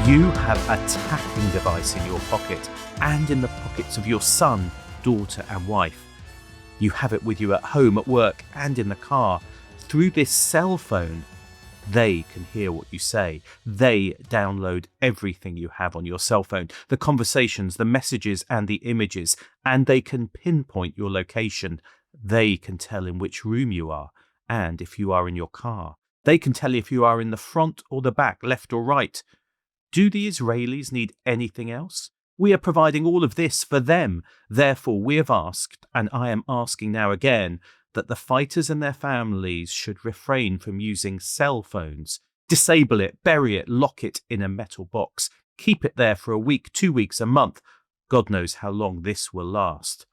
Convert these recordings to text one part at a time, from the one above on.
You have a tracking device in your pocket and in the pockets of your son, daughter and wife. You have it with you at home, at work and in the car. Through this cell phone, they can hear what you say. They download everything you have on your cell phone, the conversations, the messages and the images, and they can pinpoint your location. They can tell in which room you are and if you are in your car. They can tell if you are in the front or the back, left or right. Do the Israelis need anything else? We are providing all of this for them. Therefore, we have asked, and I am asking now again, that the fighters and their families should refrain from using cell phones. Disable it, bury it, lock it in a metal box. Keep it there for a week, 2 weeks, a month. God knows how long this will last.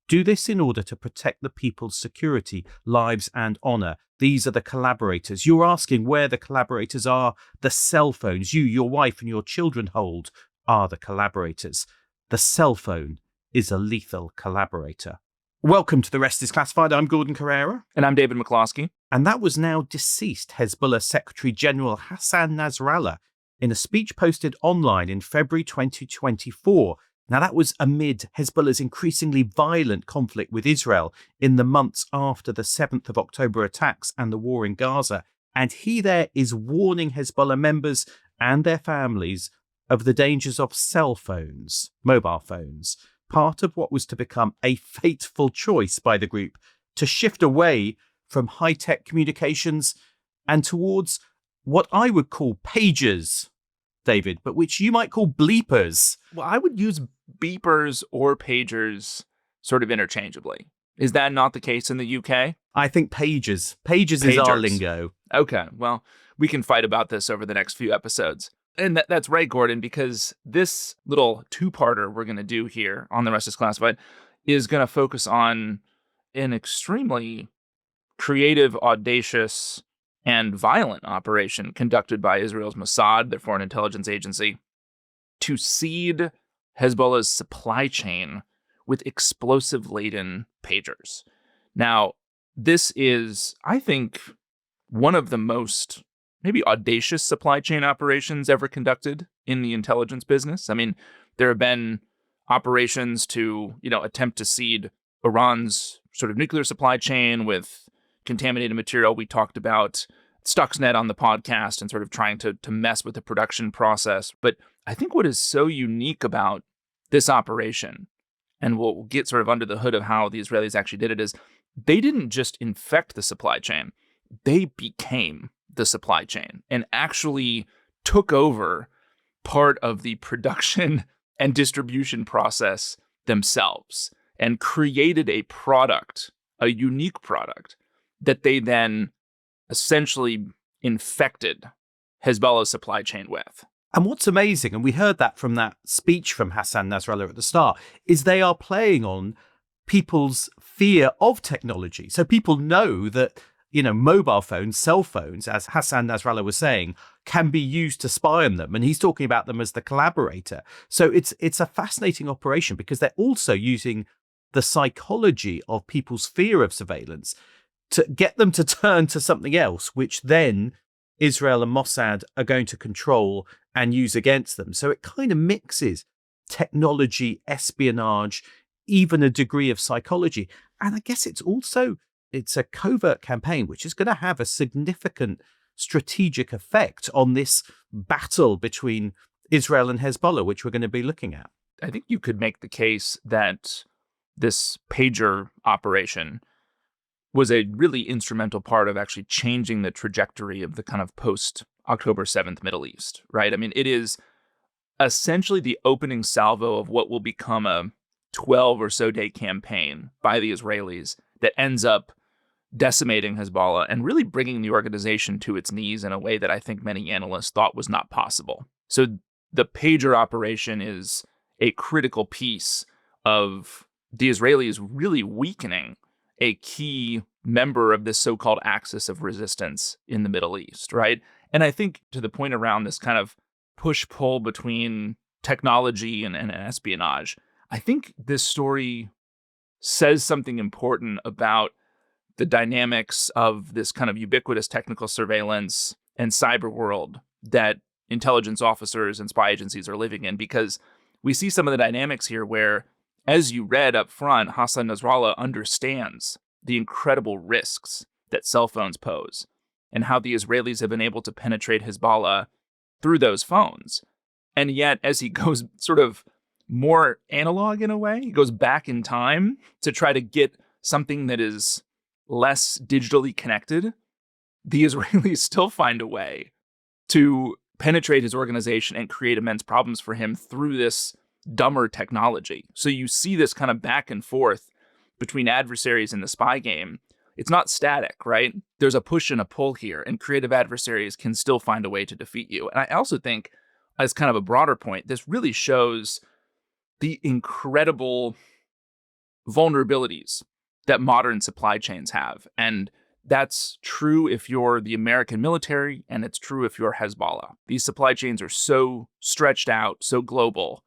Do this in order to protect the people's security, lives and honour. These are the collaborators. You're asking where the collaborators are. The cell phones you, your wife and your children hold are the collaborators. The cell phone is a lethal collaborator. Welcome to The Rest is Classified. I'm Gordon Carrera. And I'm David McCloskey. And that was now deceased Hezbollah Secretary General Hassan Nasrallah in a speech posted online in February 2024. Now, that was amid Hezbollah's increasingly violent conflict with Israel in the months after the 7th of October attacks and the war in Gaza. And he there is warning Hezbollah members and their families of the dangers of cell phones, mobile phones, part of what was to become a fateful choice by the group to shift away from high-tech communications and towards what I would call pagers, David, but which you might call bleepers. Well, I would use beepers or pagers sort of interchangeably. Is that not the case in the UK? I think pagers. Pagers is our lingo. Okay, well, we can fight about this over the next few episodes. And that's right, Gordon, because this little two-parter we're going to do here on The Rest is Classified is going to focus on an extremely creative, audacious, and violent operation conducted by Israel's Mossad, their foreign intelligence agency, to seed Hezbollah's supply chain with explosive-laden pagers. Now, this is, I think, one of the most maybe audacious supply chain operations ever conducted in the intelligence business. I mean, there have been operations to, attempt to seed Iran's sort of nuclear supply chain with contaminated material. We talked about Stuxnet on the podcast and sort of trying to mess with the production process. But I think what is so unique about this operation, and we'll get sort of under the hood of how the Israelis actually did it, is they didn't just infect the supply chain. They became the supply chain and actually took over part of the production and distribution process themselves and created a product, a unique product, that they then essentially infected Hezbollah's supply chain with. And what's amazing, and we heard that from that speech from Hassan Nasrallah at the start, is they are playing on people's fear of technology. So people know that, mobile phones, cell phones, as Hassan Nasrallah was saying, can be used to spy on them. And he's talking about them as the collaborator. So it's a fascinating operation because they're also using the psychology of people's fear of surveillance to get them to turn to something else, which then Israel and Mossad are going to control and use against them. So it kind of mixes technology, espionage, even a degree of psychology. And I guess it's a covert campaign, which is going to have a significant strategic effect on this battle between Israel and Hezbollah, which we're going to be looking at. I think you could make the case that this pager operation was a really instrumental part of actually changing the trajectory of the kind of post-October 7th Middle East, right? I mean, it is essentially the opening salvo of what will become a 12 or so day campaign by the Israelis that ends up decimating Hezbollah and really bringing the organization to its knees in a way that I think many analysts thought was not possible. So the pager operation is a critical piece of the Israelis really weakening a key member of this so-called axis of resistance in the Middle East, right? And I think to the point around this kind of push-pull between technology and espionage, I think this story says something important about the dynamics of this kind of ubiquitous technical surveillance and cyber world that intelligence officers and spy agencies are living in, because we see some of the dynamics here where, as you read up front, Hassan Nasrallah understands the incredible risks that cell phones pose and how the Israelis have been able to penetrate Hezbollah through those phones. And yet, as he goes sort of more analog in a way, he goes back in time to try to get something that is less digitally connected, the Israelis still find a way to penetrate his organization and create immense problems for him through this dumber technology. So you see this kind of back and forth between adversaries in the spy game. It's not static, right? There's a push and a pull here, and creative adversaries can still find a way to defeat you. And I also think, as kind of a broader point, this really shows the incredible vulnerabilities that modern supply chains have. And that's true if you're the American military, and it's true if you're Hezbollah. These supply chains are so stretched out, so global,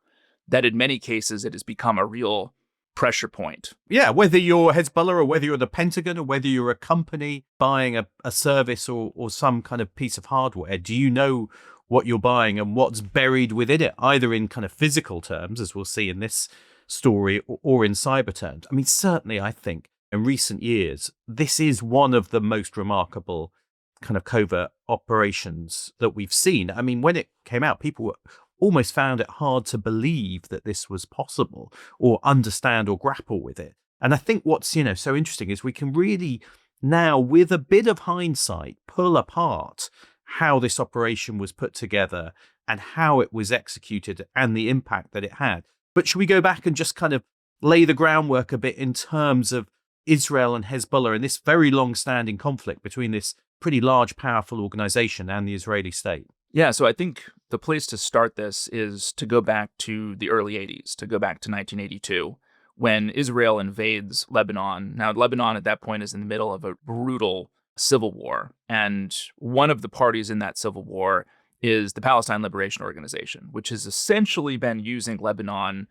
that in many cases it has become a real pressure point. Yeah, whether you're Hezbollah or whether you're the Pentagon or whether you're a company buying a service or some kind of piece of hardware, do you know what you're buying and what's buried within it, either in kind of physical terms, as we'll see in this story, or in cyber terms? I mean, certainly I think in recent years, this is one of the most remarkable kind of covert operations that we've seen. I mean, when it came out, people almost found it hard to believe that this was possible or understand or grapple with it. And I think what's, so interesting is we can really now, with a bit of hindsight, pull apart how this operation was put together and how it was executed and the impact that it had. But should we go back and just kind of lay the groundwork a bit in terms of Israel and Hezbollah and this very long-standing conflict between this pretty large, powerful organization and the Israeli state? Yeah, so I think the place to start this is to go back to the early 80s, to go back to 1982, when Israel invades Lebanon. Now, Lebanon at that point is in the middle of a brutal civil war, and one of the parties in that civil war is the Palestine Liberation Organization, which has essentially been using Lebanon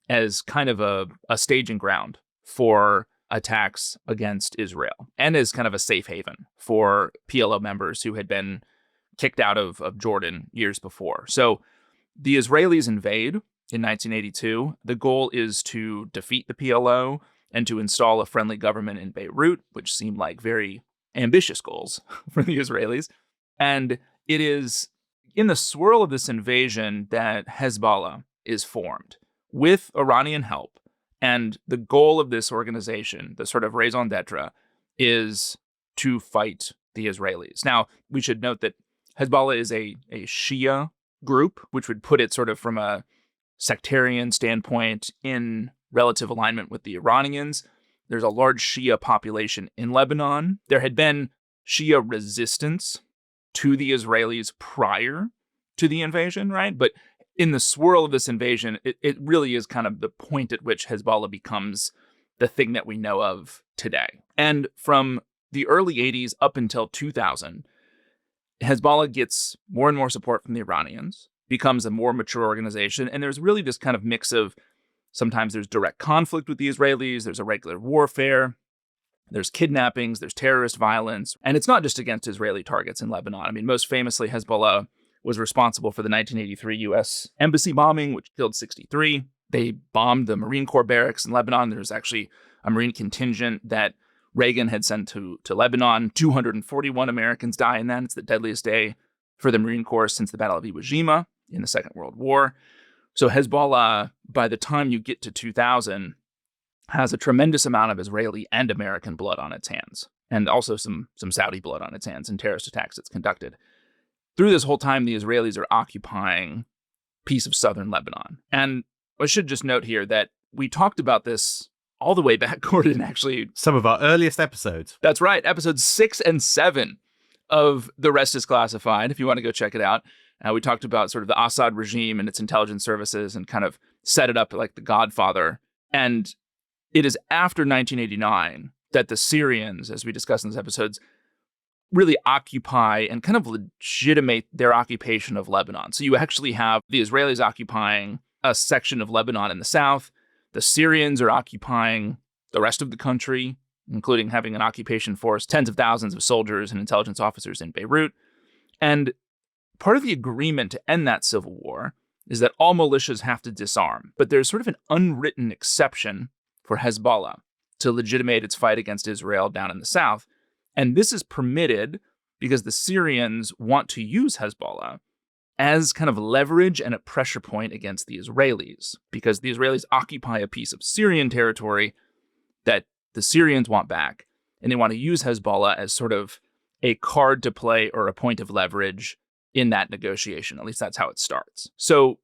as kind of a staging ground for attacks against Israel, and as kind of a safe haven for PLO members who had been kicked out of Jordan years before. So the Israelis invade in 1982. The goal is to defeat the PLO and to install a friendly government in Beirut, which seemed like very ambitious goals for the Israelis. And it is in the swirl of this invasion that Hezbollah is formed with Iranian help. And the goal of this organization, the sort of raison d'etre, is to fight the Israelis. Now, we should note that Hezbollah is a Shia group, which would put it sort of from a sectarian standpoint in relative alignment with the Iranians. There's a large Shia population in Lebanon. There had been Shia resistance to the Israelis prior to the invasion, right? But in the swirl of this invasion, it really is kind of the point at which Hezbollah becomes the thing that we know of today. And from the early 80s up until 2000, Hezbollah gets more and more support from the Iranians, becomes a more mature organization, and there's really this kind of mix of sometimes there's direct conflict with the Israelis, there's irregular warfare, there's kidnappings, there's terrorist violence, and it's not just against Israeli targets in Lebanon. I mean, most famously, Hezbollah was responsible for the 1983 U.S. embassy bombing, which killed 63. They bombed the Marine Corps barracks in Lebanon. There was actually a Marine contingent that Reagan had sent to Lebanon. 241 Americans die in that. It's the deadliest day for the Marine Corps since the Battle of Iwo Jima in the Second World War. So Hezbollah, by the time you get to 2000, has a tremendous amount of Israeli and American blood on its hands, and also some Saudi blood on its hands in terrorist attacks it's conducted. Through this whole time, the Israelis are occupying a piece of southern Lebanon. And I should just note here that we talked about this all the way back, Gordon, actually. Some of our earliest episodes. That's right. Episodes 6 and 7 of The Rest is Classified, if you want to go check it out. We talked about sort of the Assad regime and its intelligence services and kind of set it up like the Godfather. And it is after 1989 that the Syrians, as we discussed in these episodes, really occupy and kind of legitimate their occupation of Lebanon. So you actually have the Israelis occupying a section of Lebanon in the south. The Syrians are occupying the rest of the country, including having an occupation force, tens of thousands of soldiers and intelligence officers in Beirut. And part of the agreement to end that civil war is that all militias have to disarm. But there's sort of an unwritten exception for Hezbollah to legitimate its fight against Israel down in the south. And this is permitted because the Syrians want to use Hezbollah as kind of leverage and a pressure point against the Israelis, because the Israelis occupy a piece of Syrian territory that the Syrians want back, and they want to use Hezbollah as sort of a card to play or a point of leverage in that negotiation. At least that's how it starts. So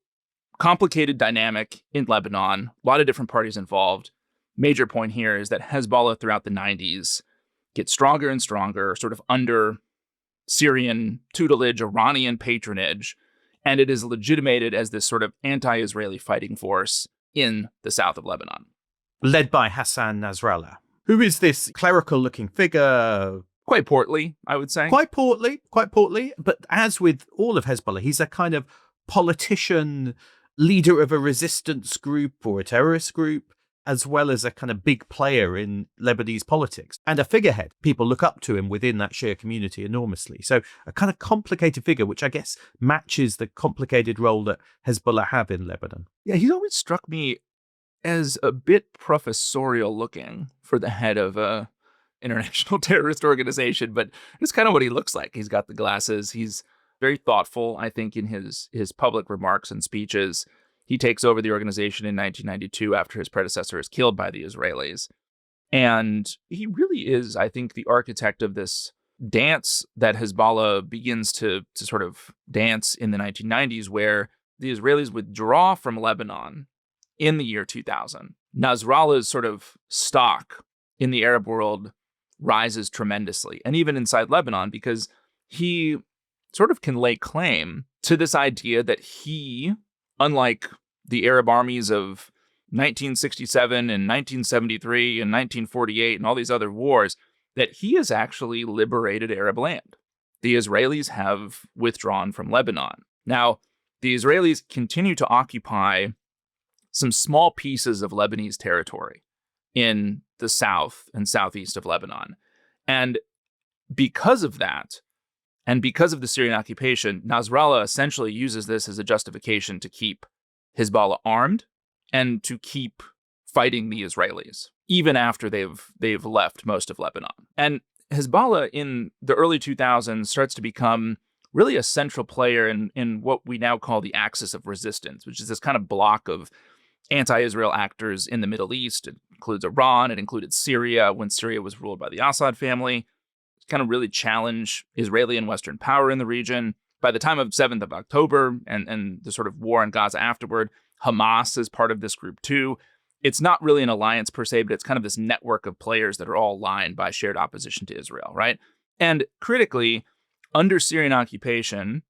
complicated dynamic in Lebanon, a lot of different parties involved. Major point here is that Hezbollah throughout the 90s gets stronger and stronger, sort of under Syrian tutelage, Iranian patronage, and it is legitimated as this sort of anti-Israeli fighting force in the south of Lebanon. Led by Hassan Nasrallah, who is this clerical-looking figure. Quite portly, I would say. Quite portly. But as with all of Hezbollah, he's a kind of politician, leader of a resistance group or a terrorist group, as well as a kind of big player in Lebanese politics and a figurehead. People look up to him within that Shia community enormously. So a kind of complicated figure, which I guess matches the complicated role that Hezbollah have in Lebanon. Yeah, he's always struck me as a bit professorial looking for the head of a international terrorist organization, but it's kind of what he looks like. He's got the glasses. He's very thoughtful, I think, in his public remarks and speeches. He takes over the organization in 1992 after his predecessor is killed by the Israelis. And he really is, I think, the architect of this dance that Hezbollah begins to sort of dance in the 1990s, where the Israelis withdraw from Lebanon in the year 2000. Nasrallah's sort of stock in the Arab world rises tremendously, and even inside Lebanon, because he sort of can lay claim to this idea that he, unlike the Arab armies of 1967 and 1973 and 1948 and all these other wars, that he has actually liberated Arab land. The Israelis have withdrawn from Lebanon. Now, the Israelis continue to occupy some small pieces of Lebanese territory in the south and southeast of Lebanon. And because of that, and because of the Syrian occupation, Nasrallah essentially uses this as a justification to keep Hezbollah armed and to keep fighting the Israelis, even after they've left most of Lebanon. And Hezbollah in the early 2000s starts to become really a central player in what we now call the axis of resistance, which is this kind of block of anti-Israel actors in the Middle East. It includes Iran. It included Syria when Syria was ruled by the Assad family. Kind of really challenge Israeli and Western power in the region. By the time of 7th of October and the sort of war in Gaza afterward, Hamas is part of this group too. It's not really an alliance per se, but it's kind of this network of players that are all aligned by shared opposition to Israel, right? And critically, under Syrian occupation,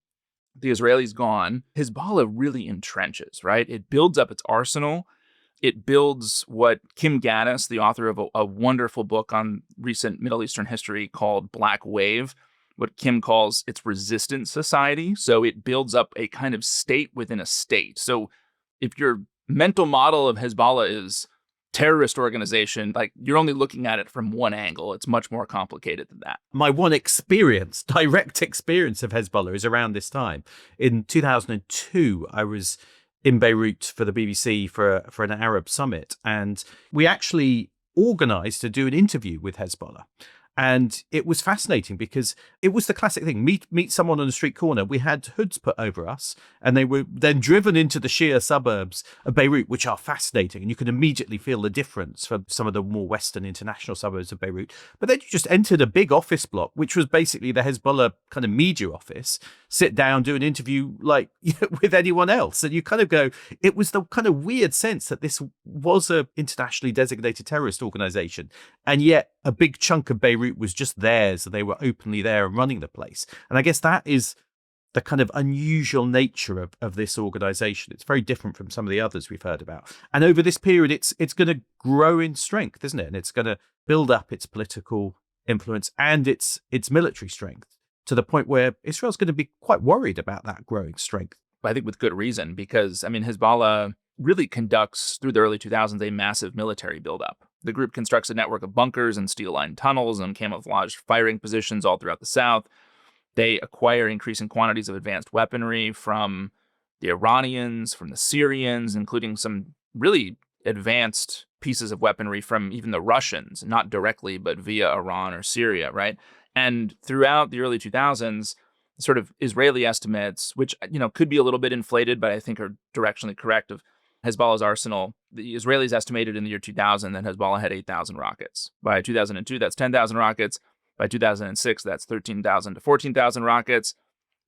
the Israelis gone, Hezbollah really entrenches, right? It builds up its arsenal. It builds what Kim Gaddis, the author of a wonderful book on recent Middle Eastern history called Black Wave, what Kim calls its resistance society. So it builds up a kind of state within a state. So if your mental model of Hezbollah is terrorist organization, like you're only looking at it from one angle. It's much more complicated than that. My one experience, direct experience of Hezbollah is around this time. In 2002, I was in Beirut for the BBC for an Arab summit. And we actually organized to do an interview with Hezbollah. And it was fascinating because it was the classic thing. Meet someone on the street corner. We had hoods put over us, and they were then driven into the Shia suburbs of Beirut, which are fascinating. And you can immediately feel the difference from some of the more Western international suburbs of Beirut. But then you just entered a big office block, which was basically the Hezbollah kind of media office, sit down, do an interview like with anyone else. And you kind of go, it was the kind of weird sense that this was a internationally designated terrorist organization. And yet a big chunk of Beirut was just theirs. So they were openly there and running the place. And I guess that is the kind of unusual nature of this organization. It's very different from some of the others we've heard about. And over this period, it's going to grow in strength, isn't it? And it's going to build up its political influence and its military strength to the point where Israel's going to be quite worried about that growing strength. I think with good reason, because, I mean, Hezbollah really conducts, through the early 2000s, a massive military buildup. The group constructs a network of bunkers and steel-lined tunnels and camouflaged firing positions all throughout the south. They acquire increasing quantities of advanced weaponry from the Iranians, from the Syrians, including some really advanced pieces of weaponry from even the Russians, not directly, but via Iran or Syria, right? And throughout the early 2000s, sort of Israeli estimates, which, could be a little bit inflated, but I think are directionally correct, of Hezbollah's arsenal. The Israelis estimated in the year 2000 that Hezbollah had 8,000 rockets. By 2002, that's 10,000 rockets. By 2006, that's 13,000 to 14,000 rockets.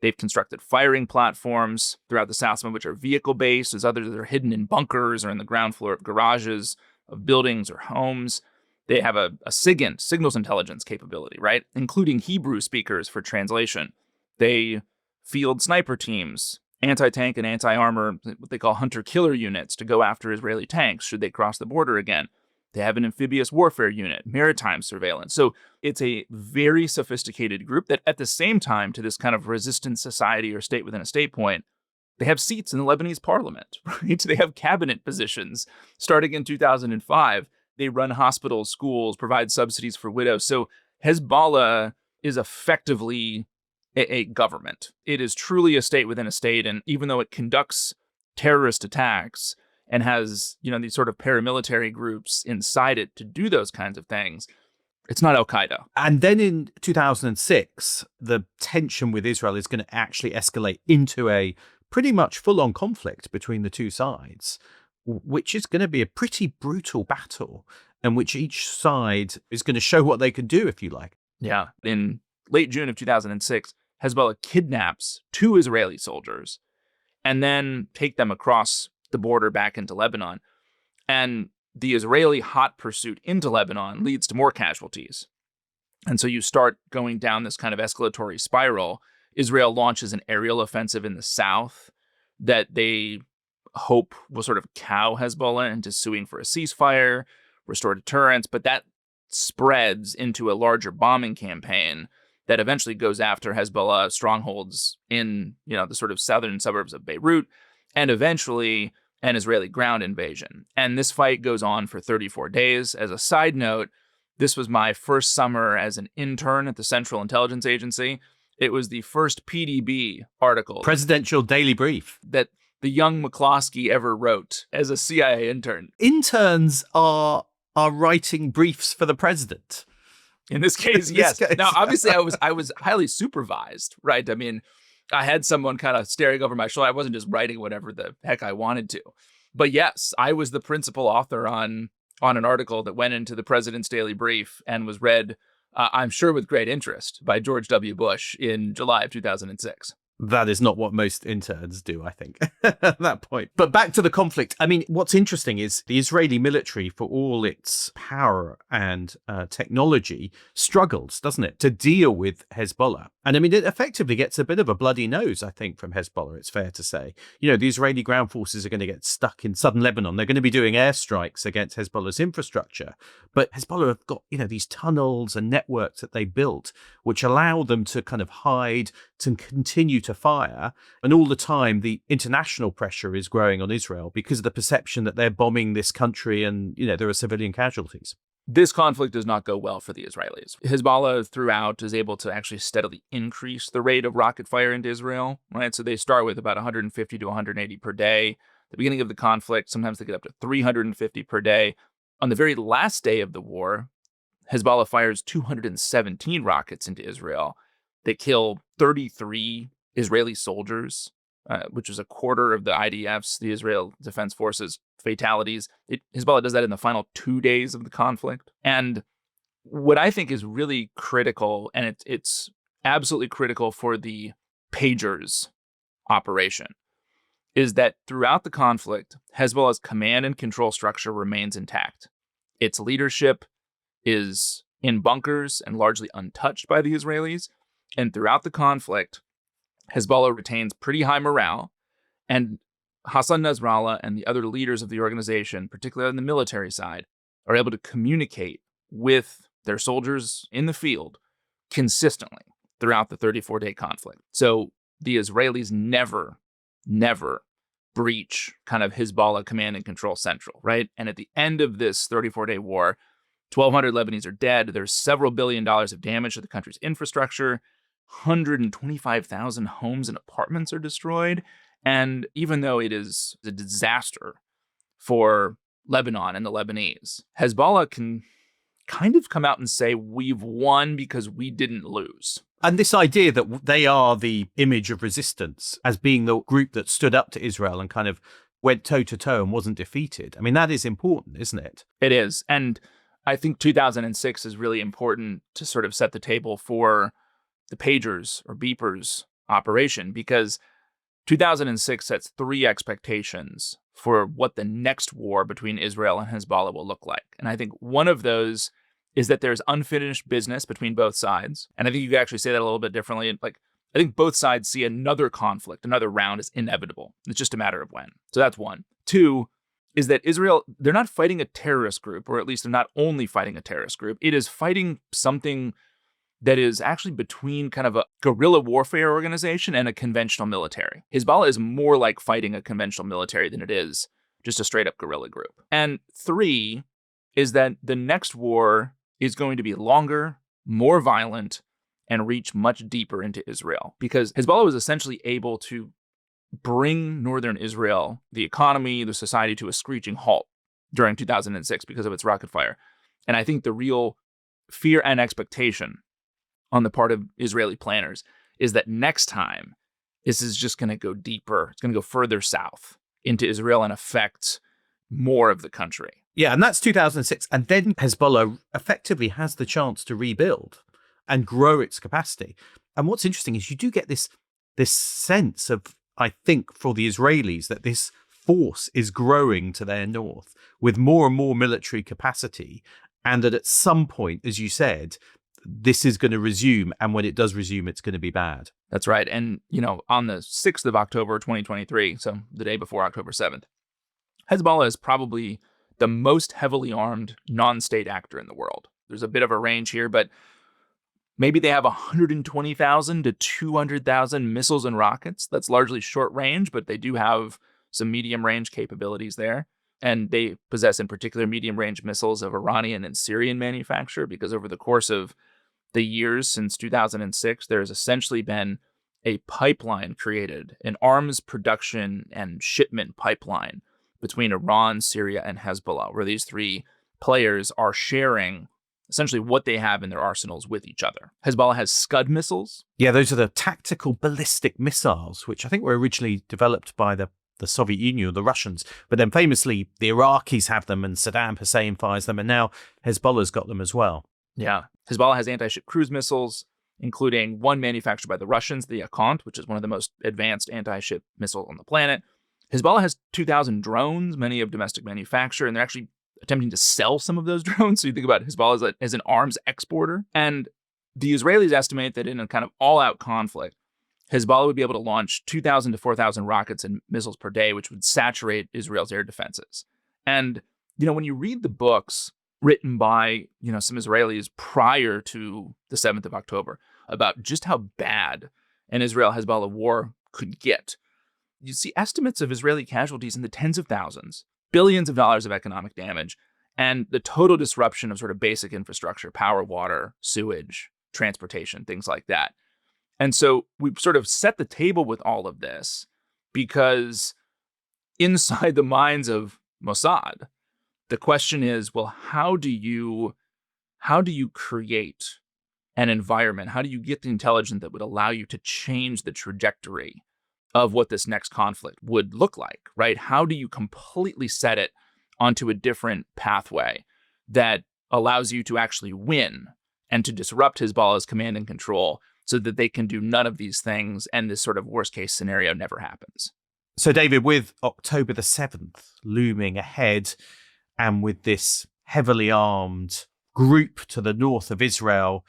They've constructed firing platforms throughout the South, some of which are vehicle-based, as others that are hidden in bunkers or in the ground floor of garages of buildings or homes. They have a SIGINT, signals intelligence capability, right? Including Hebrew speakers for translation. They field sniper teams, anti-tank and anti-armor, what they call hunter-killer units, to go after Israeli tanks should they cross the border again. They have an amphibious warfare unit, maritime surveillance. So it's a very sophisticated group that at the same time, to this kind of resistant society or state within a state point, they have seats in the Lebanese parliament, right? They have cabinet positions starting in 2005. They run hospitals, schools, provide subsidies for widows. So Hezbollah is effectively a government. It is truly a state within a state. And even though it conducts terrorist attacks and has, these sort of paramilitary groups inside it to do those kinds of things, it's not Al-Qaeda. And then in 2006, the tension with Israel is going to actually escalate into a pretty much full-on conflict between the two sides, which is going to be a pretty brutal battle, and which each side is going to show what they can do, if you like. Yeah. In late June of 2006, Hezbollah kidnaps 2 Israeli soldiers and then take them across the border back into Lebanon. And the Israeli hot pursuit into Lebanon leads to more casualties. And so you start going down this kind of escalatory spiral. Israel launches an aerial offensive in the south that they hope will sort of cow Hezbollah into suing for a ceasefire, restore deterrence, but that spreads into a larger bombing campaign that eventually goes after Hezbollah strongholds in, the sort of southern suburbs of Beirut, and eventually an Israeli ground invasion. And this fight goes on for 34 days. As a side note, this was my first summer as an intern at the Central Intelligence Agency. It was the first PDB article, Presidential Daily Brief, that the young McCloskey ever wrote as a CIA intern. Interns are writing briefs for the president. In this case, yes. Now, obviously, I was highly supervised, right? I mean, I had someone kind of staring over my shoulder. I wasn't just writing whatever the heck I wanted to. But yes, I was the principal author on an article that went into the President's Daily Brief and was read, I'm sure with great interest, by George W. Bush in July of 2006. That is not what most interns do, I think, at that point. But back to the conflict. I mean, what's interesting is the Israeli military, for all its power and technology, struggles, doesn't it, to deal with Hezbollah. And I mean, it effectively gets a bit of a bloody nose, I think, from Hezbollah, it's fair to say. The Israeli ground forces are going to get stuck in southern Lebanon. They're going to be doing airstrikes against Hezbollah's infrastructure. But Hezbollah have got, these tunnels and networks that they built, which allow them to kind of hide, to continue to fire. And all the time, the international pressure is growing on Israel because of the perception that they're bombing this country and, there are civilian casualties. This conflict does not go well for the Israelis. Hezbollah throughout is able to actually steadily increase the rate of rocket fire into Israel, right? So they start with about 150 to 180 per day. At the beginning of the conflict, sometimes they get up to 350 per day. On the very last day of the war, Hezbollah fires 217 rockets into Israel. They kill 33 Israeli soldiers, which is a quarter of the IDF's, the Israel Defense Forces, fatalities. Hezbollah does that in the final 2 days of the conflict. And what I think is really critical, and it's absolutely critical for the pagers operation, is that throughout the conflict, Hezbollah's command and control structure remains intact. Its leadership is in bunkers and largely untouched by the Israelis. And throughout the conflict, Hezbollah retains pretty high morale, and Hassan Nasrallah and the other leaders of the organization, particularly on the military side, are able to communicate with their soldiers in the field consistently throughout the 34-day conflict. So the Israelis never breach kind of Hezbollah command and control central, right? And at the end of this 34-day war, 1,200 Lebanese are dead. There's several $billion of damage to the country's infrastructure. 125,000 homes and apartments are destroyed. And even though it is a disaster for Lebanon and the Lebanese, Hezbollah can kind of come out and say, we've won because we didn't lose. And this idea that they are the image of resistance as being the group that stood up to Israel and kind of went toe-to-toe and wasn't defeated. I mean, that is important, isn't it? It is. And I think 2006 is really important to sort of set the table for the pagers or beepers operation, because 2006 sets 3 expectations for what the next war between Israel and Hezbollah will look like. And I think one of those is that there's unfinished business between both sides. And I think you could actually say that a little bit differently. Like, I think both sides see another conflict, another round as inevitable. It's just a matter of when. So that's one. 2 is that Israel, they're not fighting a terrorist group, or at least they're not only fighting a terrorist group. It is fighting something that is actually between kind of a guerrilla warfare organization and a conventional military. Hezbollah is more like fighting a conventional military than it is just a straight up guerrilla group. And 3 is that the next war is going to be longer, more violent, and reach much deeper into Israel, because Hezbollah was essentially able to bring northern Israel, the economy, the society, to a screeching halt during 2006 because of its rocket fire. And I think the real fear and expectation on the part of Israeli planners is that next time, this is just going to go deeper. It's going to go further south into Israel and affect more of the country. Yeah, and that's 2006. And then Hezbollah effectively has the chance to rebuild and grow its capacity. And what's interesting is you do get this sense of, I think, for the Israelis, that this force is growing to their north with more and more military capacity. And that at some point, as you said, this is going to resume. And when it does resume, it's going to be bad. That's right. And, on the 6th of October, 2023, so the day before October 7th, Hezbollah is probably the most heavily armed non-state actor in the world. There's a bit of a range here, but maybe they have 120,000 to 200,000 missiles and rockets. That's largely short range, but they do have some medium range capabilities there. And they possess in particular medium range missiles of Iranian and Syrian manufacture, because over the course of the years since 2006, there has essentially been a pipeline created, an arms production and shipment pipeline between Iran, Syria, and Hezbollah, where these 3 players are sharing essentially what they have in their arsenals with each other. Hezbollah has Scud missiles. Yeah, those are the tactical ballistic missiles, which I think were originally developed by the Soviet Union or the Russians. But then famously, the Iraqis have them and Saddam Hussein fires them. And now Hezbollah's got them as well. Yeah. Hezbollah has anti-ship cruise missiles, including one manufactured by the Russians, the Ep1, which is one of the most advanced anti-ship missiles on the planet. Hezbollah has 2,000 drones, many of domestic manufacture, and they're actually attempting to sell some of those drones. So you think about Hezbollah as an arms exporter. And the Israelis estimate that in a kind of all-out conflict, Hezbollah would be able to launch 2,000 to 4,000 rockets and missiles per day, which would saturate Israel's air defenses. And, when you read the books written by, some Israelis prior to the 7th of October about just how bad an Israel-Hezbollah war could get, you see estimates of Israeli casualties in the tens of thousands, billions of dollars of economic damage, and the total disruption of sort of basic infrastructure, power, water, sewage, transportation, things like that. And so we sort of set the table with all of this because inside the minds of Mossad, the question is, well, how do you create an environment? How do you get the intelligence that would allow you to change the trajectory of what this next conflict would look like, right? How do you completely set it onto a different pathway that allows you to actually win and to disrupt Hezbollah's command and control so that they can do none of these things and this sort of worst case scenario never happens? So, David, with October the 7th looming ahead and with this heavily armed group to the north of Israel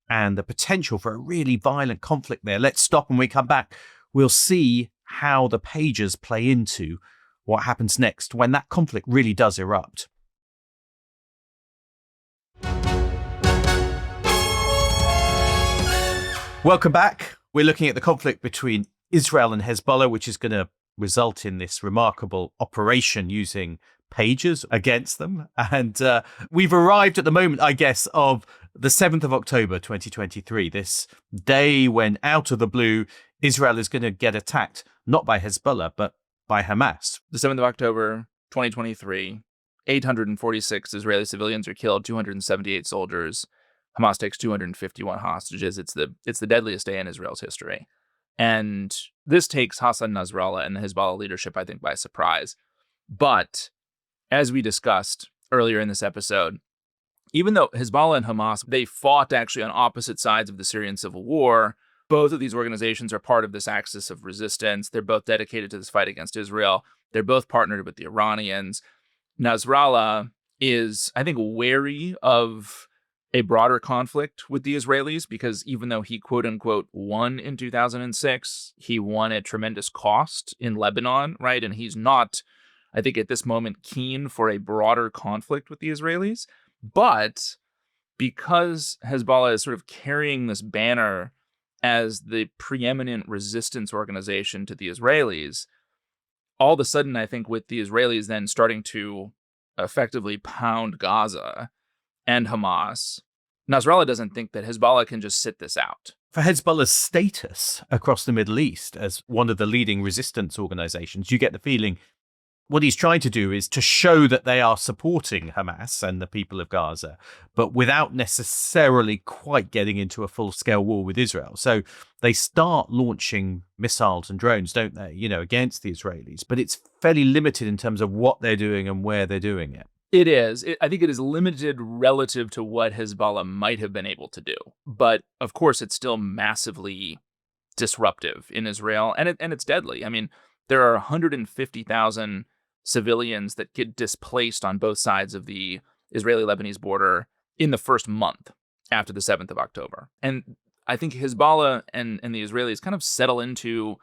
and the potential for a really violent conflict there, let's stop. And when we come back, we'll see how the pages play into what happens next when that conflict really does erupt. Welcome back. We're looking at the conflict between Israel and Hezbollah, which is going to result in this remarkable operation using pagers against them. And we've arrived at the moment, I guess, of The 7th of October 2023, this day when out of the blue, Israel is going to get attacked, not by Hezbollah, but by Hamas. The 7th of October 2023, 846 Israeli civilians are killed, 278 soldiers. Hamas takes 251 hostages. It's the deadliest day in Israel's history. And this takes Hassan Nasrallah and the Hezbollah leadership, I think, by surprise. But as we discussed earlier in this episode, even though Hezbollah and Hamas, they fought actually on opposite sides of the Syrian civil war, both of these organizations are part of this axis of resistance. They're both dedicated to this fight against Israel. They're both partnered with the Iranians. Nasrallah is, I think, wary of a broader conflict with the Israelis because even though he, quote unquote, won in 2006, he won at tremendous cost in Lebanon, right? And he's not, I think, at this moment keen for a broader conflict with the Israelis. But because Hezbollah is sort of carrying this banner as the preeminent resistance organization to the Israelis, all of a sudden, I think, with the Israelis then starting to effectively pound Gaza and Hamas, Nasrallah doesn't think that Hezbollah can just sit this out. For Hezbollah's status across the Middle East as one of the leading resistance organizations, you get the feeling what he's trying to do is to show that they are supporting Hamas and the people of Gaza, but without necessarily quite getting into a full-scale war with Israel. So they start launching missiles and drones, don't they, against the Israelis, but it's fairly limited in terms of what they're doing and where they're doing it. It is. I think it is limited relative to what Hezbollah might have been able to do. But of course, it's still massively disruptive in Israel, and it's deadly. I mean, there are 150,000 civilians that get displaced on both sides of the Israeli-Lebanese border in the first month after the 7th of October. And I think Hezbollah and the Israelis kind of settle into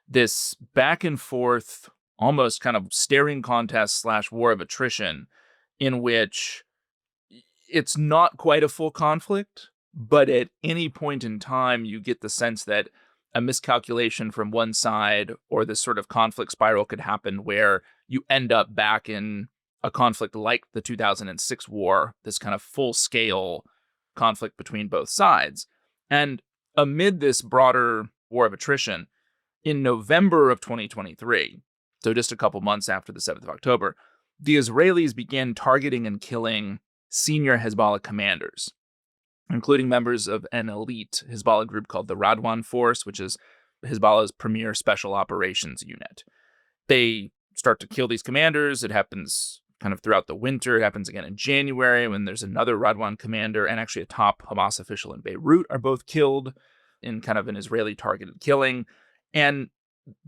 this back and forth, almost kind of staring contest / war of attrition in which it's not quite a full conflict, but at any point in time, you get the sense that a miscalculation from one side or this sort of conflict spiral could happen where you end up back in a conflict like the 2006 war, this kind of full-scale conflict between both sides. And amid this broader war of attrition, in November of 2023, so just a couple months after the 7th of October, the Israelis began targeting and killing senior Hezbollah commanders, including members of an elite Hezbollah group called the Radwan Force, which is Hezbollah's premier special operations unit. They start to kill these commanders. It happens kind of throughout the winter. It happens again in January when there's another Radwan commander and actually a top Hamas official in Beirut are both killed in kind of an Israeli targeted killing. And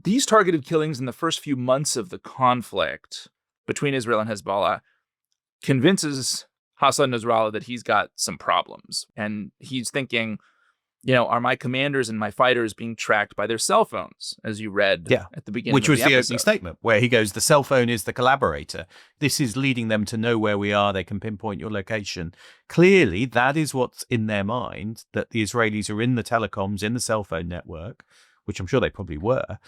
these targeted killings in the first few months of the conflict between Israel and Hezbollah convinces Hassan Nasrallah that he's got some problems. And he's thinking, are my commanders and my fighters being tracked by their cell phones, as you read at the beginning Which of was the episode. opening statement, where he goes, the cell phone is the collaborator. This is leading them to know where we are. They can pinpoint your location. Clearly, that is what's in their mind, that the Israelis are in the telecoms, in the cell phone network, which I'm sure they probably were,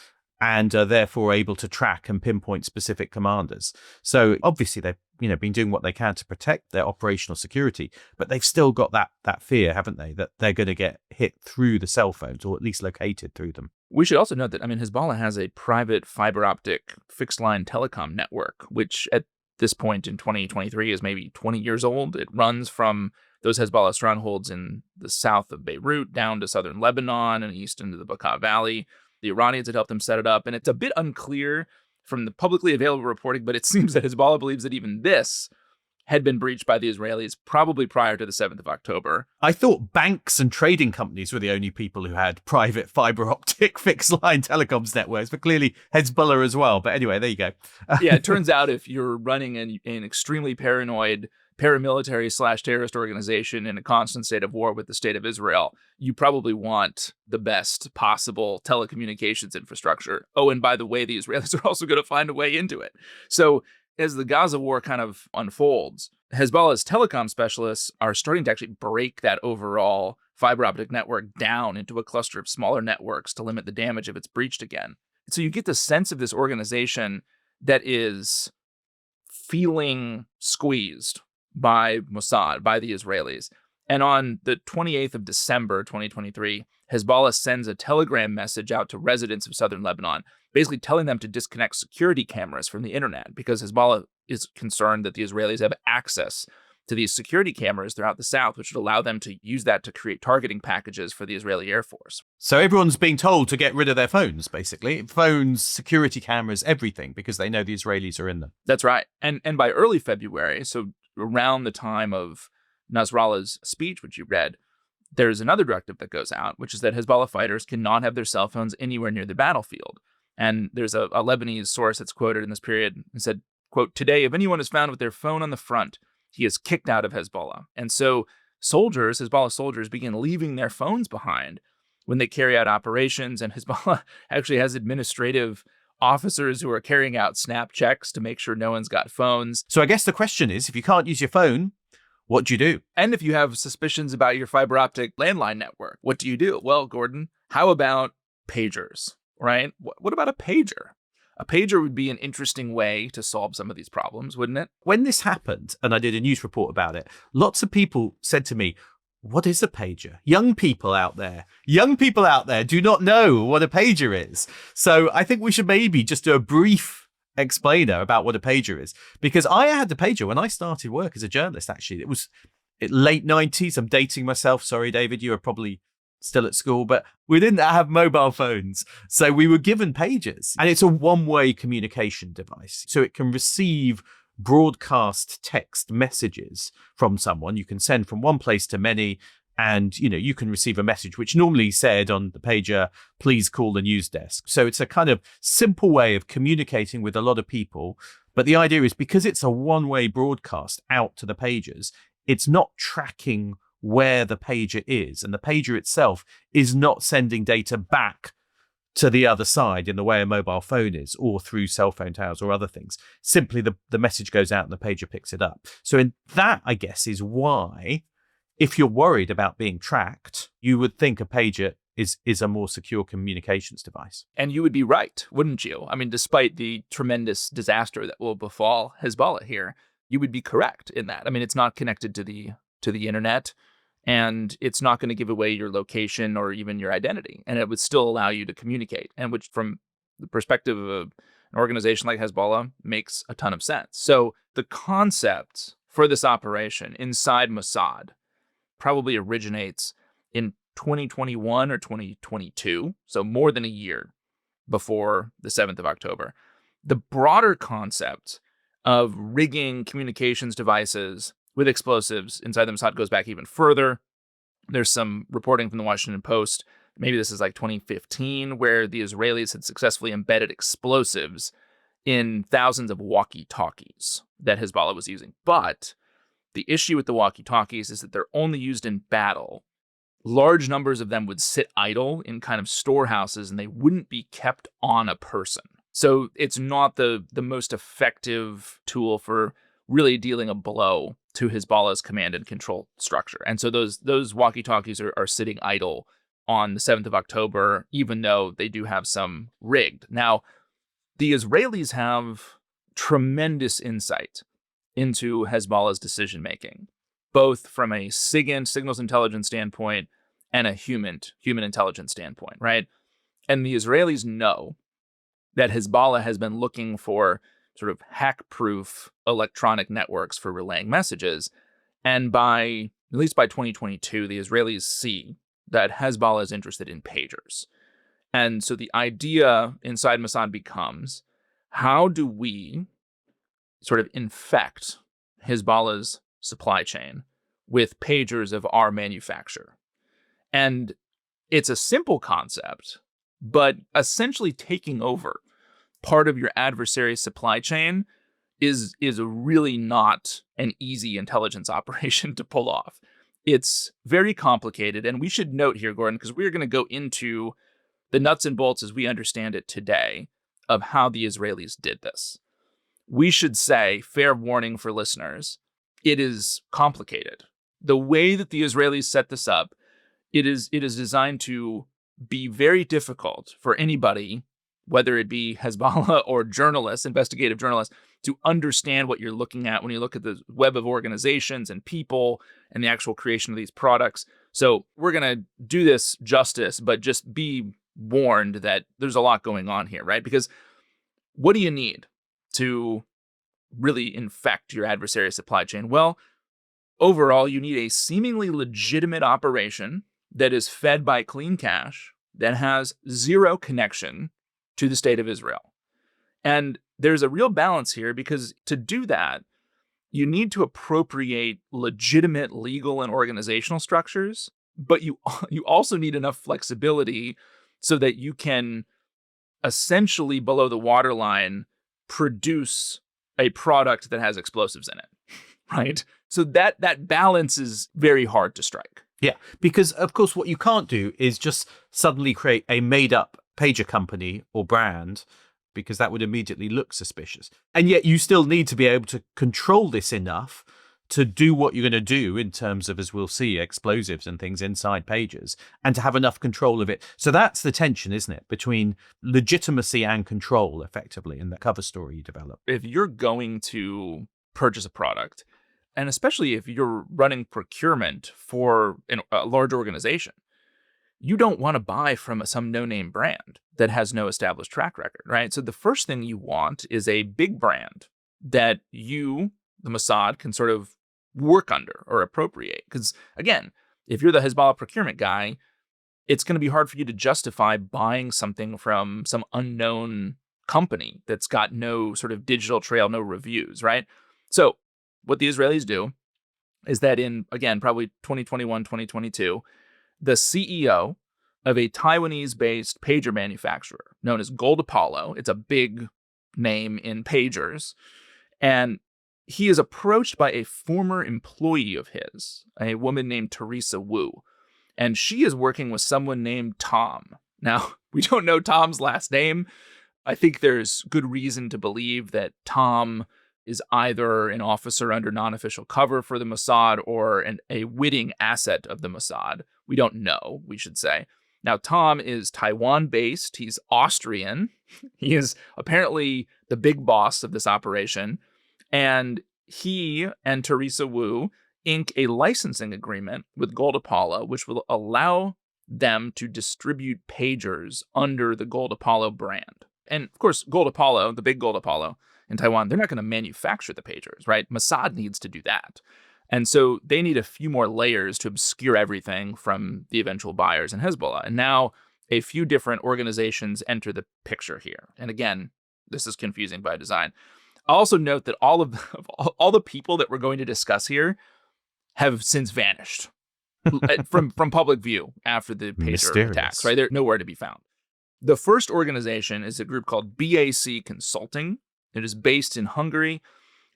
and are therefore able to track and pinpoint specific commanders. So obviously they've been doing what they can to protect their operational security, but they've still got that fear, haven't they, that they're going to get hit through the cell phones or at least located through them. We should also note that, Hezbollah has a private fiber optic fixed line telecom network, which at this point in 2023 is maybe 20 years old. It runs from those Hezbollah strongholds in the south of Beirut down to southern Lebanon and east into the Bekaa Valley. The Iranians had helped them set it up, and it's a bit unclear from the publicly available reporting, but it seems that Hezbollah believes that even this had been breached by the Israelis probably prior to the 7th of October. I thought banks and trading companies were the only people who had private fiber optic fixed line telecoms networks, but clearly Hezbollah as well. But anyway, there you go. Yeah, it turns out if you're running an extremely paranoid paramilitary / terrorist organization in a constant state of war with the state of Israel, you probably want the best possible telecommunications infrastructure. Oh, and by the way, the Israelis are also going to find a way into it. So as the Gaza war kind of unfolds, Hezbollah's telecom specialists are starting to actually break that overall fiber optic network down into a cluster of smaller networks to limit the damage if it's breached again. So you get the sense of this organization that is feeling squeezed by Mossad, by the Israelis. And on the 28th of December, 2023, Hezbollah sends a telegram message out to residents of southern Lebanon, basically telling them to disconnect security cameras from the internet because Hezbollah is concerned that the Israelis have access to these security cameras throughout the south, which would allow them to use that to create targeting packages for the Israeli Air Force. So everyone's being told to get rid of their phones, basically. Phones, security cameras, everything, because they know the Israelis are in them. That's right. And by early February, so around the time of Nasrallah's speech, which you read, there's another directive that goes out, which is that Hezbollah fighters cannot have their cell phones anywhere near the battlefield. And there's a Lebanese source that's quoted in this period and said, quote, "Today, if anyone is found with their phone on the front, he is kicked out of Hezbollah." And so Hezbollah soldiers begin leaving their phones behind when they carry out operations. And Hezbollah actually has administrative officers who are carrying out snap checks to make sure no one's got phones. So I guess the question is, if you can't use your phone, what do you do? And if you have suspicions about your fiber optic landline network, what do you do? Well, Gordon, how about pagers, right? What about a pager? A pager would be an interesting way to solve some of these problems, wouldn't it? When this happened, and I did a news report about it, lots of people said to me, what is a pager? Young people out there do not know what a pager is. So I think we should maybe just do a brief explainer about what a pager is, because I had a pager when I started work as a journalist. Actually, it was late 90s. I'm dating myself. Sorry, David, you were probably still at school, but we didn't have mobile phones. So we were given pagers, and it's a one-way communication device. So it can receive broadcast text messages from someone. You can send from one place to many, and you can receive a message which normally said on the pager, "Please call the news desk." So it's a kind of simple way of communicating with a lot of people. But the idea is, because it's a one-way broadcast out to the pagers, it's not tracking where the pager is, and the pager itself is not sending data back to the other side in the way a mobile phone is, or through cell phone towers or other things. Simply the message goes out and the pager picks it up. So in that, I guess, is why, if you're worried about being tracked, you would think a pager is a more secure communications device. And you would be right, wouldn't you? I mean, despite the tremendous disaster that will befall Hezbollah here, you would be correct in that. I mean, it's not connected to the internet, and it's not going to give away your location or even your identity, and it would still allow you to communicate, and which, from the perspective of an organization like Hezbollah, makes a ton of sense. So the concept for this operation inside Mossad probably originates in 2021 or 2022, so more than a year before the 7th of October. The broader concept of rigging communications devices with explosives inside the Mossad goes back even further. There's some reporting from the Washington Post, maybe this is like 2015, where the Israelis had successfully embedded explosives in thousands of walkie-talkies that Hezbollah was using. But the issue with the walkie-talkies is that they're only used in battle. Large numbers of them would sit idle in kind of storehouses, and they wouldn't be kept on a person. So it's not the most effective tool for really dealing a blow to Hezbollah's command and control structure. And so those walkie-talkies are sitting idle on the 7th of October, even though they do have some rigged. Now, the Israelis have tremendous insight into Hezbollah's decision-making, both from a SIGINT, signals intelligence standpoint, and a human intelligence standpoint, right? And the Israelis know that Hezbollah has been looking for sort of hack-proof electronic networks for relaying messages. And at least by 2022, the Israelis see that Hezbollah is interested in pagers. And so the idea inside Mossad becomes, how do we sort of infect Hezbollah's supply chain with pagers of our manufacture? And it's a simple concept, but essentially taking over part of your adversary's supply chain is really not an easy intelligence operation to pull off. It's very complicated, and we should note here, Gordon, because we're going to go into the nuts and bolts as we understand it today of how the Israelis did this. We should say, fair warning for listeners, it is complicated. The way that the Israelis set this up, it is designed to be very difficult for anybody, whether it be Hezbollah or journalists, investigative journalists, to understand what you're looking at when you look at the web of organizations and people and the actual creation of these products. So we're going to do this justice, but just be warned that there's a lot going on here, right? Because what do you need to really infect your adversary's supply chain? Well, overall, you need a seemingly legitimate operation that is fed by clean cash that has zero connection to the state of Israel. And there's a real balance here, because to do that, you need to appropriate legitimate legal and organizational structures, but you also need enough flexibility so that you can essentially, below the waterline, produce a product that has explosives in it, right? So that balance is very hard to strike. Yeah, because of course what you can't do is just suddenly create a made-up pager company or brand, because that would immediately look suspicious. And yet you still need to be able to control this enough to do what you're going to do in terms of, as we'll see, explosives and things inside pages, and to have enough control of it. So that's the tension, isn't it, between legitimacy and control, effectively, in the cover story you develop. If you're going to purchase a product, and especially if you're running procurement for a large organization, you don't want to buy from some no-name brand that has no established track record, right? So the first thing you want is a big brand that you, the Mossad, can sort of work under or appropriate. Because again, if you're the Hezbollah procurement guy, it's going to be hard for you to justify buying something from some unknown company that's got no sort of digital trail, no reviews, right? So what the Israelis do is that in, again, probably 2021, 2022, the CEO of a Taiwanese-based pager manufacturer known as Gold Apollo, it's a big name in pagers, and he is approached by a former employee of his, a woman named Teresa Wu, and she is working with someone named Tom. Now, we don't know Tom's last name. I think there's good reason to believe that Tom is either an officer under non-official cover for the Mossad or a witting asset of the Mossad. We don't know, we should say. Now, Tom is Taiwan-based. He's Austrian. He is apparently the big boss of this operation. And he and Teresa Wu ink a licensing agreement with Gold Apollo, which will allow them to distribute pagers under the Gold Apollo brand. And of course, Gold Apollo, the big Gold Apollo in Taiwan, they're not going to manufacture the pagers, right? Mossad needs to do that. And so they need a few more layers to obscure everything from the eventual buyers in Hezbollah. And now a few different organizations enter the picture here. And again, this is confusing by design. I'll also note that all the people that we're going to discuss here have since vanished from public view after the pager attacks, right? They're nowhere to be found. The first organization is a group called BAC Consulting. It is based in Hungary.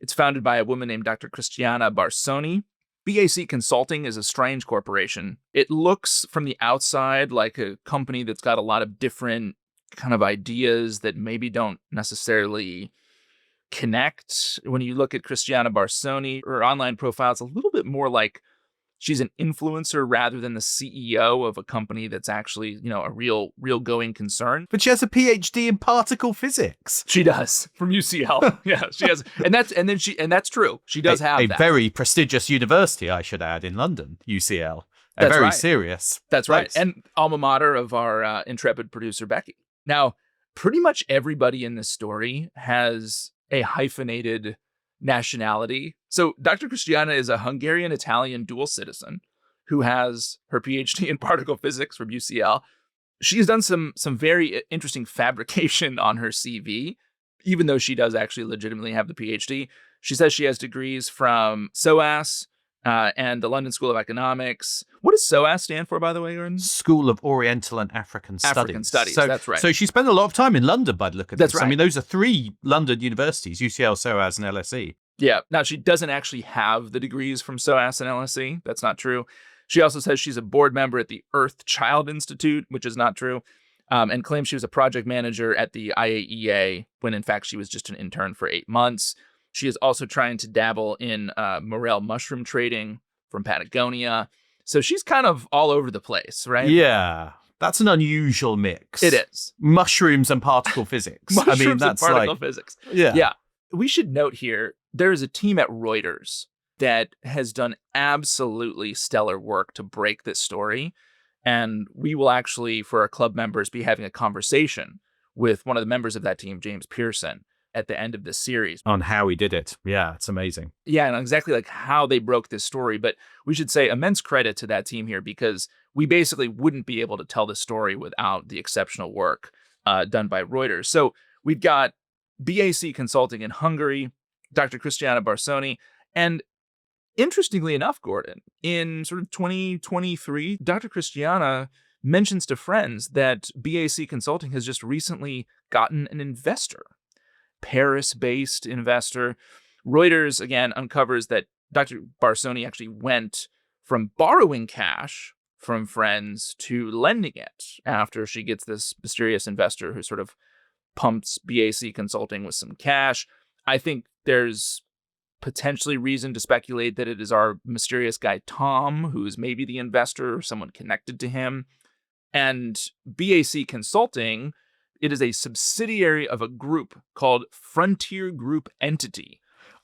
It's founded by a woman named Dr. Cristiana Barsoni. BAC Consulting is a strange corporation. It looks from the outside like a company that's got a lot of different kind of ideas that maybe don't necessarily connect. When you look at Cristiana Barsoni, her online profile, it's a little bit more like she's an influencer rather than the CEO of a company that's actually, a real going concern. But she has a PhD in particle physics. She does, from UCL. Yeah, she has, and that's true. She does have a very prestigious university, I should add, in London, UCL. That's very serious. That's right, and alma mater of our intrepid producer Becky. Now, pretty much everybody in this story has a hyphenated nationality. So Dr. Cristiana is a Hungarian-Italian dual citizen who has her PhD in particle physics from UCL. She's done some very interesting fabrication on her CV, even though she does actually legitimately have the PhD. She says she has degrees from SOAS and the London School of Economics. What does SOAS stand for, by the way, Gordon? School of Oriental and African Studies. African Studies, that's right. So she spent a lot of time in London by the look of this. That's right. I mean, those are 3 London universities, UCL, SOAS, and LSE. Yeah. Now, she doesn't actually have the degrees from SOAS and LSE. That's not true. She also says she's a board member at the Earth Child Institute, which is not true, and claims she was a project manager at the IAEA when, in fact, she was just an intern for 8 months. She is also trying to dabble in morel mushroom trading from Patagonia. So she's kind of all over the place, right? Yeah. That's an unusual mix. It is. Mushrooms and particle physics. Mushrooms and particle physics. Yeah. Yeah. We should note here, there is a team at Reuters that has done absolutely stellar work to break this story. And we will actually, for our club members, be having a conversation with one of the members of that team, James Pearson, at the end of this series. On how he did it. Yeah, it's amazing. Yeah, and exactly like how they broke this story. But we should say immense credit to that team here, because we basically wouldn't be able to tell the story without the exceptional work done by Reuters. So we've got BAC Consulting in Hungary, Dr. Cristiana Barsoni, and interestingly enough, Gordon, in sort of 2023, Dr. Cristiana mentions to friends that BAC Consulting has just recently gotten an investor, Paris-based investor. Reuters, again, uncovers that Dr. Barsoni actually went from borrowing cash from friends to lending it after she gets this mysterious investor who sort of pumps BAC Consulting with some cash. I think there's potentially reason to speculate that it is our mysterious guy, Tom, who is maybe the investor or someone connected to him. And BAC Consulting, it is a subsidiary of a group called Frontier Group Entity.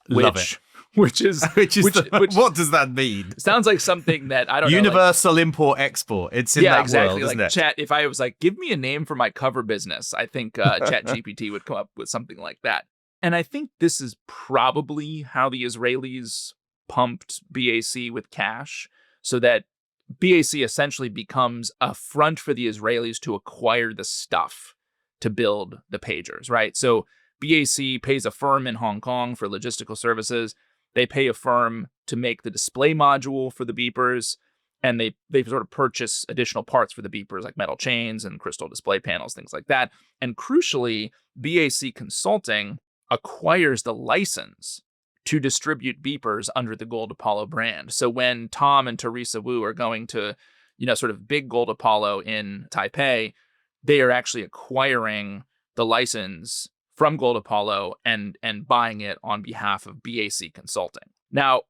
Love it. Which what does that mean? Sounds like something that I don't know. Universal import-export. It's in that exactly. world, isn't like it? Chat, if I was like, give me a name for my cover business, I think ChatGPT would come up with something like that. And I think this is probably how the Israelis pumped BAC with cash, so that BAC essentially becomes a front for the Israelis to acquire the stuff to build the pagers, right? So BAC pays a firm in Hong Kong for logistical services. They pay a firm to make the display module for the beepers, and they sort of purchase additional parts for the beepers, like metal chains and crystal display panels, things like that. And crucially, BAC Consulting acquires the license to distribute beepers under the Gold Apollo brand. So when Tom and Teresa Wu are going to, sort of big Gold Apollo in Taipei, they are actually acquiring the license from Gold Apollo and buying it on behalf of BAC Consulting. Now,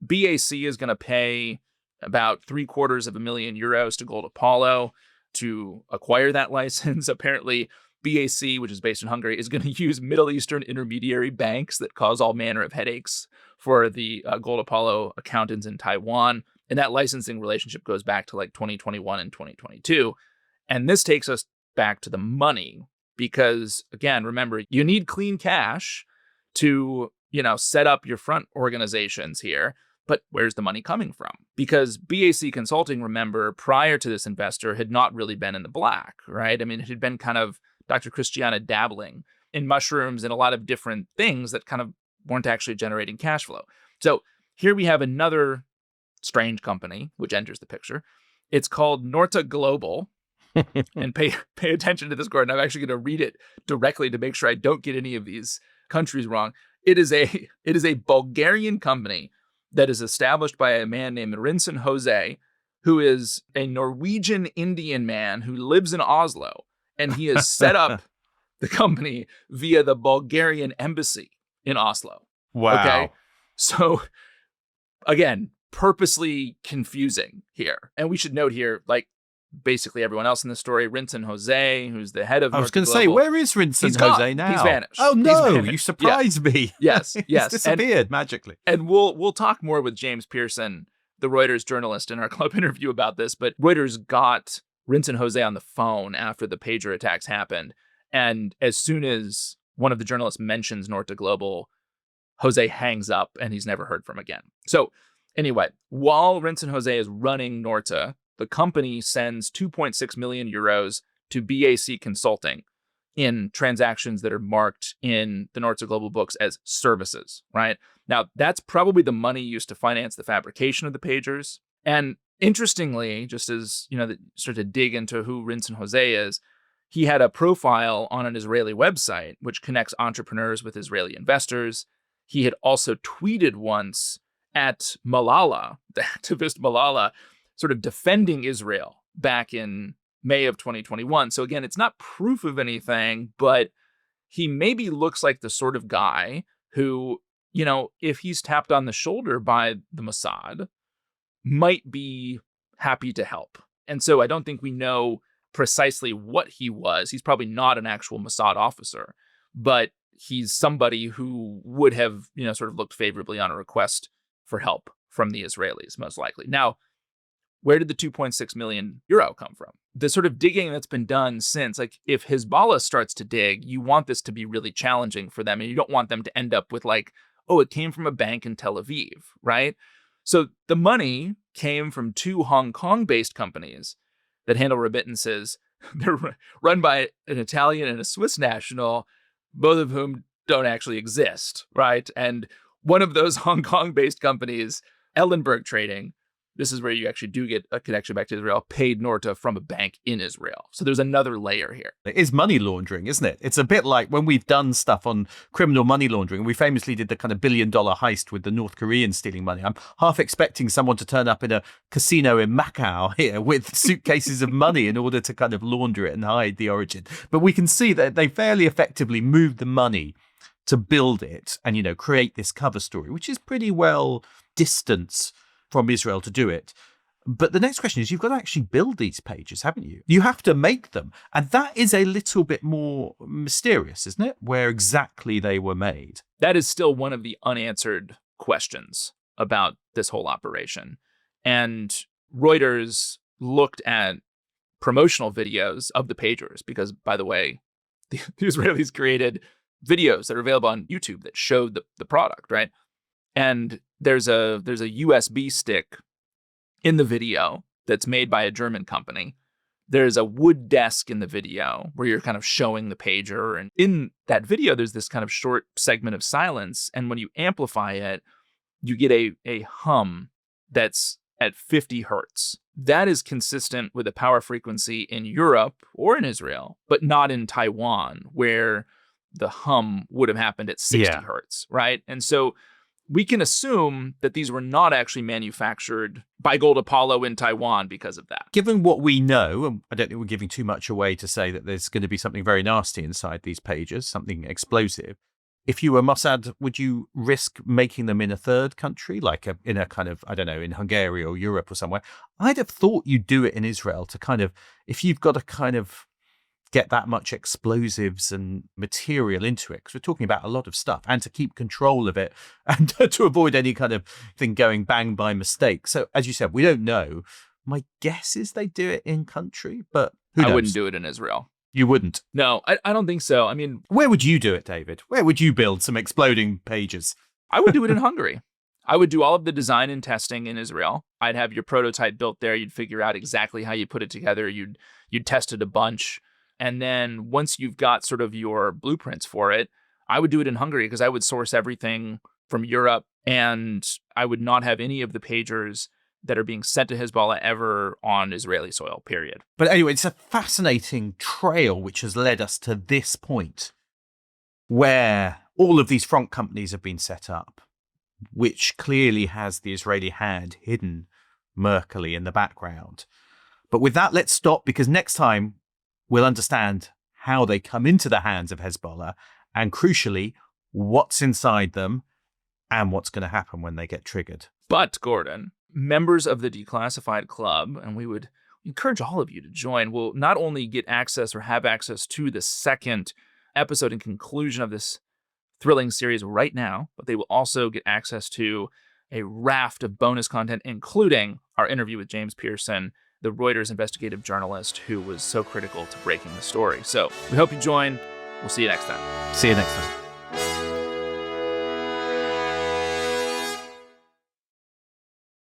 BAC is going to pay about €750,000 to Gold Apollo to acquire that license. Apparently, BAC, which is based in Hungary, is going to use Middle Eastern intermediary banks that cause all manner of headaches for the Gold Apollo accountants in Taiwan. And that licensing relationship goes back to like 2021 and 2022. And this takes us back to the money because, again, remember, you need clean cash to, set up your front organizations here. But where's the money coming from? Because BAC Consulting, remember, prior to this investor, had not really been in the black, right? I mean, it had been kind of Dr. Cristiana dabbling in mushrooms and a lot of different things that kind of weren't actually generating cash flow. So here we have another strange company which enters the picture. It's called Norta Global. And pay attention to this, Gordon. I'm actually going to read it directly to make sure I don't get any of these countries wrong. It is a Bulgarian company that is established by a man named Rinson Jose, who is a Norwegian Indian man who lives in Oslo. And he has set up the company via the Bulgarian embassy in Oslo. Wow. Okay. So, again, purposely confusing here. And we should note here, like basically everyone else in the story, Rinson Jose, who's the head of I was going to say, where is Rinson Jose now? He's vanished. Oh, no, vanished. you surprised me. Yes, yes. He's disappeared magically. And we'll talk more with James Pearson, the Reuters journalist, in our club interview about this. But Reuters got Rinson Jose on the phone after the pager attacks happened. And as soon as one of the journalists mentions Norta Global, Jose hangs up and he's never heard from again. So anyway, while Rinson Jose is running Norta, the company sends €2.6 million to BAC Consulting in transactions that are marked in the Norta Global books as services, right? Now, that's probably the money used to finance the fabrication of the pagers. And interestingly, just as, start to dig into who Rinson Jose is, he had a profile on an Israeli website, which connects entrepreneurs with Israeli investors. He had also tweeted once at Malala, the activist Malala, sort of defending Israel back in May of 2021. So again, it's not proof of anything, but he maybe looks like the sort of guy who, if he's tapped on the shoulder by the Mossad, might be happy to help. And so I don't think we know precisely what he was. He's probably not an actual Mossad officer, but he's somebody who would have, sort of looked favorably on a request for help from the Israelis, most likely. Now, where did the 2.6 million euro come from? The sort of digging that's been done since, like if Hezbollah starts to dig, you want this to be really challenging for them. And you don't want them to end up with like, oh, it came from a bank in Tel Aviv, right? So the money came from two Hong Kong-based companies that handle remittances. They're run by an Italian and a Swiss national, both of whom don't actually exist, right? And one of those Hong Kong-based companies, Ellenberg Trading, this is where you actually do get a connection back to Israel, paid Norta from a bank in Israel. So there's another layer here. It is money laundering, isn't it? It's a bit like when we've done stuff on criminal money laundering. We famously did the kind of $1 billion heist with the North Koreans stealing money. I'm half expecting someone to turn up in a casino in Macau here with suitcases of money in order to kind of launder it and hide the origin. But we can see that they fairly effectively moved the money to build it and, create this cover story, which is pretty well distanced from Israel to do it. But the next question is, you've got to actually build these pages, haven't you? You have to make them. And that is a little bit more mysterious, isn't it? Where exactly they were made. That is still one of the unanswered questions about this whole operation. And Reuters looked at promotional videos of the pagers because, by the way, the Israelis created videos that are available on YouTube that showed the product, right? And there's a USB stick in the video that's made by a German company. There's a wood desk in the video where you're kind of showing the pager. And in that video, there's this kind of short segment of silence. And when you amplify it, you get a hum that's at 50 hertz. That is consistent with a power frequency in Europe or in Israel, but not in Taiwan, where the hum would have happened at 60 hertz, right? And so we can assume that these were not actually manufactured by Gold Apollo in Taiwan because of that. Given what we know, and I don't think we're giving too much away to say that there's going to be something very nasty inside these pages, something explosive. If you were Mossad, would you risk making them in a third country, like in a kind of, I don't know, in Hungary or Europe or somewhere? I'd have thought you'd do it in Israel to kind of, if you've got to kind of get that much explosives and material into it, because we're talking about a lot of stuff, and to keep control of it and to avoid any kind of thing going bang by mistake. So as you said, we don't know. My guess is they do it in country, but who knows? I wouldn't do it in Israel. You wouldn't? No, I don't think so. I mean, where would you do it, David? Where would you build some exploding pages? I would do it in Hungary. I would do all of the design and testing in Israel. I'd have your prototype built there. You'd figure out exactly how you put it together. You'd test it a bunch. And then once you've got sort of your blueprints for it, I would do it in Hungary because I would source everything from Europe, and I would not have any of the pagers that are being sent to Hezbollah ever on Israeli soil, period. But anyway, it's a fascinating trail which has led us to this point where all of these front companies have been set up, which clearly has the Israeli hand hidden murkily in the background. But with that, let's stop, because next time we'll understand how they come into the hands of Hezbollah and, crucially, what's inside them and what's going to happen when they get triggered. But, Gordon, members of the Declassified Club, and we would encourage all of you to join, will not only get access or have access to the second episode and conclusion of this thrilling series right now, but they will also get access to a raft of bonus content, including our interview with James Pearson, the Reuters investigative journalist who was so critical to breaking the story. So we hope you join. We'll see you next time. See you next time.